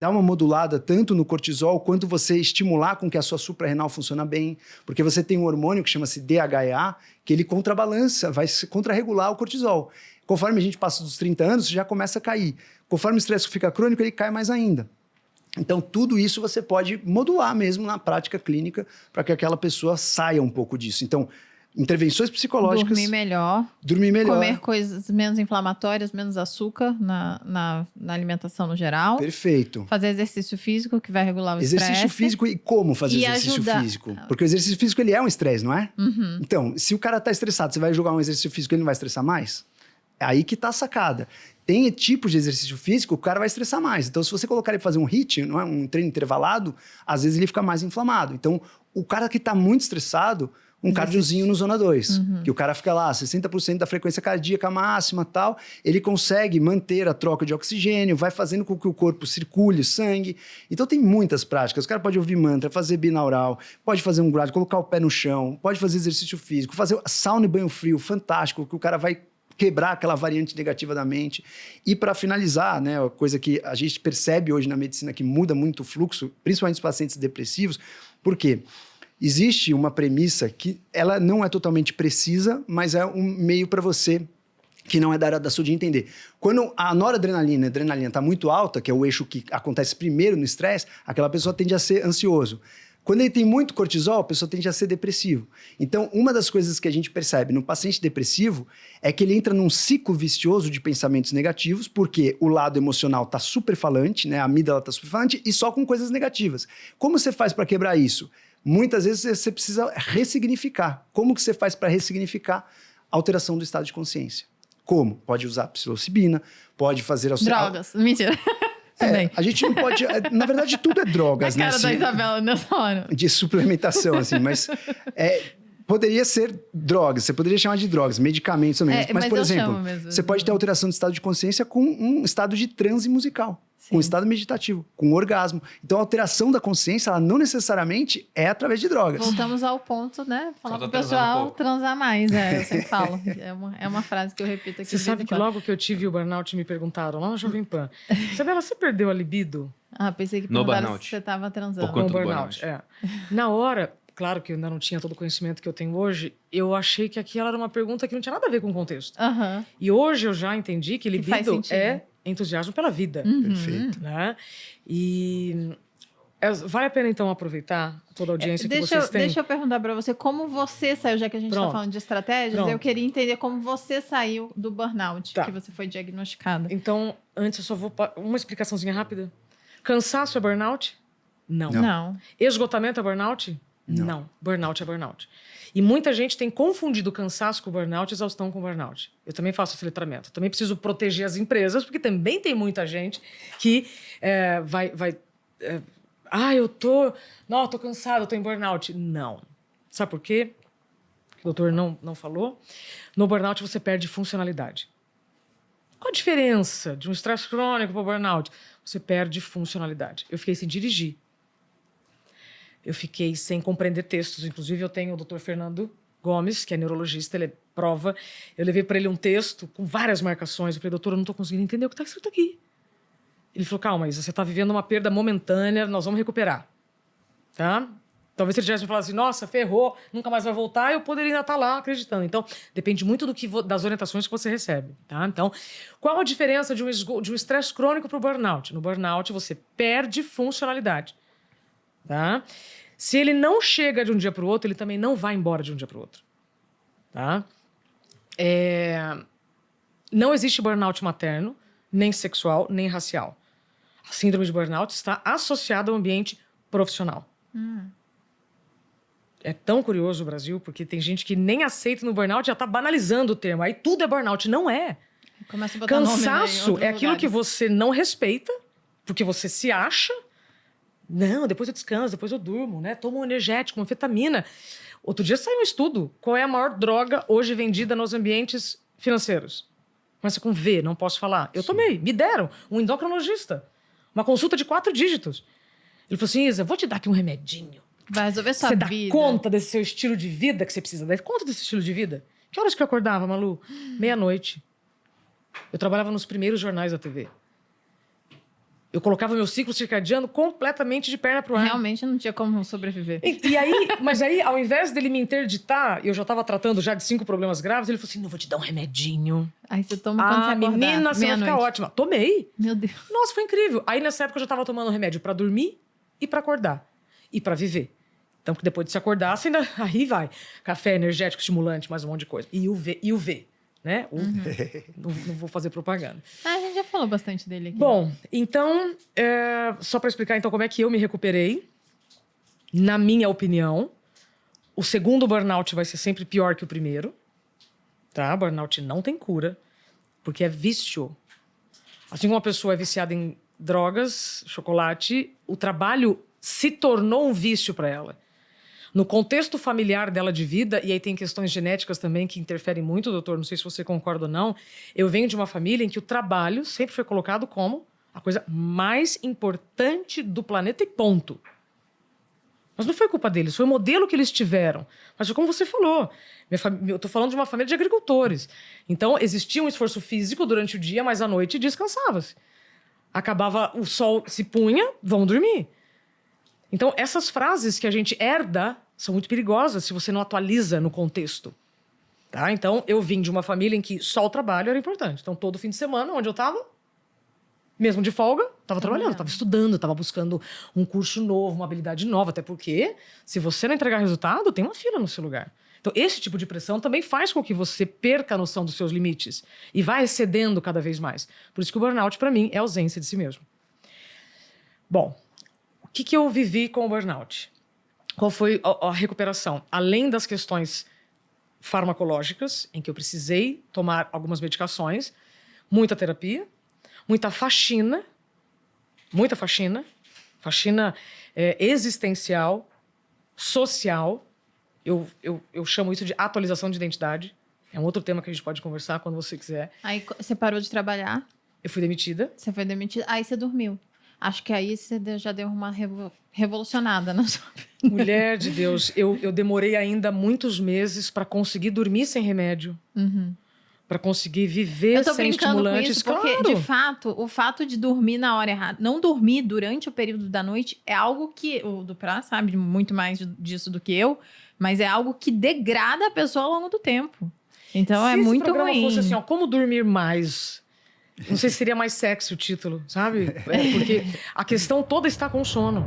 dar uma modulada tanto no cortisol, quanto você estimular com que a sua suprarrenal funcione bem, porque você tem um hormônio que chama-se DHEA, que ele contrabalança, vai contrarregular o cortisol. Conforme a gente passa dos 30 anos, já começa a cair. Conforme o estresse fica crônico, ele cai mais ainda. Então, tudo isso você pode modular mesmo na prática clínica para que aquela pessoa saia um pouco disso. Então, intervenções psicológicas... Dormir melhor. Comer coisas menos inflamatórias, menos açúcar na alimentação no geral. Perfeito. Fazer exercício físico, que vai regular o estresse. Exercício físico e como fazer exercício físico. Porque o exercício físico, ele é um estresse, não é? Uhum. Então, se o cara está estressado, você vai jogar um exercício físico, ele não vai estressar mais? É aí que tá a sacada. Tem tipos de exercício físico, o cara vai estressar mais. Então, se você colocar ele pra fazer um HIIT, não é? Um treino intervalado, às vezes ele fica mais inflamado. Então, o cara que tá muito estressado... Um cardiozinho no zona 2, que o cara fica lá, 60% da frequência cardíaca máxima e tal, ele consegue manter a troca de oxigênio, vai fazendo com que o corpo circule o sangue. Então tem muitas práticas. O cara pode ouvir mantra, fazer binaural, pode fazer um grade, colocar o pé no chão, pode fazer exercício físico, fazer sauna e banho frio, fantástico, que o cara vai quebrar aquela variante negativa da mente. E para finalizar, né, a coisa que a gente percebe hoje na medicina que muda muito o fluxo, principalmente os pacientes depressivos, por quê? Existe uma premissa que ela não é totalmente precisa, mas é um meio para você que não é da área da saúde entender. Quando a noradrenalina e a adrenalina está muito alta, que é o eixo que acontece primeiro no estresse, aquela pessoa tende a ser ansioso. Quando ele tem muito cortisol, a pessoa tende a ser depressivo. Então, uma das coisas que a gente percebe no paciente depressivo é que ele entra num ciclo vicioso de pensamentos negativos, porque o lado emocional está super falante, né? A amígdala está super falante, e só com coisas negativas. Como você faz para quebrar isso? Muitas vezes você precisa ressignificar. Como que você faz para ressignificar? Alteração do estado de consciência. Como? Pode usar psilocibina, pode fazer... Drogas, mentira. A gente não pode... Na verdade, tudo é drogas, né? A cara né? da Isabela nessa hora. De suplementação, assim, mas... poderia ser drogas, você poderia chamar de drogas, medicamentos também. Mas por exemplo, você pode ter alteração de estado de consciência com um estado de transe musical. Sim. Com estado meditativo, com orgasmo. Então, a alteração da consciência, ela não necessariamente é através de drogas. Voltamos ao ponto, né? Falar pro pessoal transar mais, eu sempre falo. É uma frase que eu repito aqui. Você sabe que logo que eu tive o burnout, me perguntaram lá na Jovem Pan, Isabela, você perdeu a libido? Pensei que perguntaram se você estava transando. No burnout, Na hora, claro que eu ainda não tinha todo o conhecimento que eu tenho hoje, eu achei que aquilo era uma pergunta que não tinha nada a ver com o contexto. E hoje eu já entendi que libido é entusiasmo pela vida. Perfeito. Né? E vale a pena, então, aproveitar toda a audiência que vocês têm? Deixa eu perguntar para você, como você saiu, já que a gente está falando de estratégias, eu queria entender como você saiu do burnout, que você foi diagnosticada. Então, antes eu só vou... Uma explicaçãozinha rápida. Cansaço é burnout? Não. Esgotamento é burnout? Não. Burnout é burnout. E muita gente tem confundido cansaço com burnout, exaustão com burnout. Eu também faço esse letramento. Eu também preciso proteger as empresas, porque também tem muita gente que eu tô cansado, eu tô em burnout. Não. Sabe por quê? O doutor não falou. No burnout você perde funcionalidade. Qual a diferença de um estresse crônico para o burnout? Você perde funcionalidade. Eu fiquei sem dirigir. Eu fiquei sem compreender textos. Inclusive, eu tenho o Dr. Fernando Gomes, que é neurologista, ele é prova. Eu levei para ele um texto com várias marcações. Eu falei, doutor, eu não estou conseguindo entender o que está escrito aqui. Ele falou, calma, Isa, você está vivendo uma perda momentânea, nós vamos recuperar. Tá? Talvez se ele tivesse me falado assim, nossa, ferrou, nunca mais vai voltar, eu poderia ainda estar lá acreditando. Então, depende muito das orientações que você recebe. Tá? Então, qual a diferença de um estresse crônico para o burnout? No burnout, você perde funcionalidade. Tá? Se ele não chega de um dia para o outro, ele também não vai embora de um dia para o outro. Tá? Não existe burnout materno, nem sexual, nem racial. A síndrome de burnout está associada ao ambiente profissional. É tão curioso o Brasil, porque tem gente que nem aceita no burnout, já está banalizando o termo. Aí tudo é burnout. Não é. Começa a botar cansaço nome, né, é aquilo que você não respeita, porque você se acha... Não, depois eu descanso, depois eu durmo, né? Tomo um energético, uma anfetamina. Outro dia saiu um estudo. Qual é a maior droga hoje vendida nos ambientes financeiros? Começa com V, não posso falar. Eu tomei, me deram. Um endocrinologista. Uma consulta de 4 dígitos. Ele falou assim, Isa, vou te dar aqui um remedinho. Vai resolver sua vida. Você dá conta desse seu estilo de vida que você precisa dar conta desse estilo de vida? Que horas que eu acordava, Malu? 00:30. Eu trabalhava nos primeiros jornais da TV. Eu colocava meu ciclo circadiano completamente de perna pro ar. Realmente não tinha como sobreviver. E aí, mas aí, ao invés dele me interditar, eu já tava tratando já de 5 problemas graves, ele falou assim, não, vou te dar um remedinho. Aí você toma quando você acordar. Menina, você vai ficar ótima. Tomei. Meu Deus. Nossa, foi incrível. Aí, nessa época, eu já tava tomando remédio pra dormir e pra acordar. E pra viver. Então, depois de se acordar, você ainda... Aí vai. Café, energético, estimulante, mais um monte de coisa. E o V, né? Não vou fazer propaganda. A gente já falou bastante dele aqui. Bom, então, só para explicar então como é que eu me recuperei, na minha opinião, o segundo burnout vai ser sempre pior que o primeiro, tá? Burnout não tem cura, porque é vício. Assim como uma pessoa é viciada em drogas, chocolate, o trabalho se tornou um vício para ela. No contexto familiar dela de vida, e aí tem questões genéticas também que interferem muito, doutor, não sei se você concorda ou não, eu venho de uma família em que o trabalho sempre foi colocado como a coisa mais importante do planeta e ponto. Mas não foi culpa deles, foi o modelo que eles tiveram. Mas foi como você falou, eu estou falando de uma família de agricultores. Então, existia um esforço físico durante o dia, mas à noite descansava-se. Acabava, o sol se punha, vão dormir. Então, essas frases que a gente herda são muito perigosas se você não atualiza no contexto. Tá? Então, eu vim de uma família em que só o trabalho era importante. Então, todo fim de semana, onde eu estava, mesmo de folga, estava trabalhando, estava estudando, estava buscando um curso novo, uma habilidade nova. Até porque, se você não entregar resultado, tem uma fila no seu lugar. Então, esse tipo de pressão também faz com que você perca a noção dos seus limites e vá excedendo cada vez mais. Por isso que o burnout, para mim, é ausência de si mesmo. Bom... O que eu vivi com o burnout? Qual foi a recuperação? Além das questões farmacológicas, em que eu precisei tomar algumas medicações, muita terapia, muita faxina existencial, social. Eu chamo isso de atualização de identidade. É um outro tema que a gente pode conversar quando você quiser. Aí você parou de trabalhar? Eu fui demitida. Você foi demitida, aí você dormiu. Acho que aí você já deu uma revolucionada na sua vida. Mulher de Deus, eu demorei ainda muitos meses para conseguir dormir sem remédio. Para conseguir viver sem estimulantes. Com isso porque, claro. de fato, o fato de dormir na hora errada, não dormir durante o período da noite, é algo que o Duprá sabe muito mais disso do que eu, mas é algo que degrada a pessoa ao longo do tempo. Então é muito ruim. Se esse programa fosse assim, ó, como dormir mais... Não sei se seria mais sexy o título, sabe? Porque a questão toda está com o sono.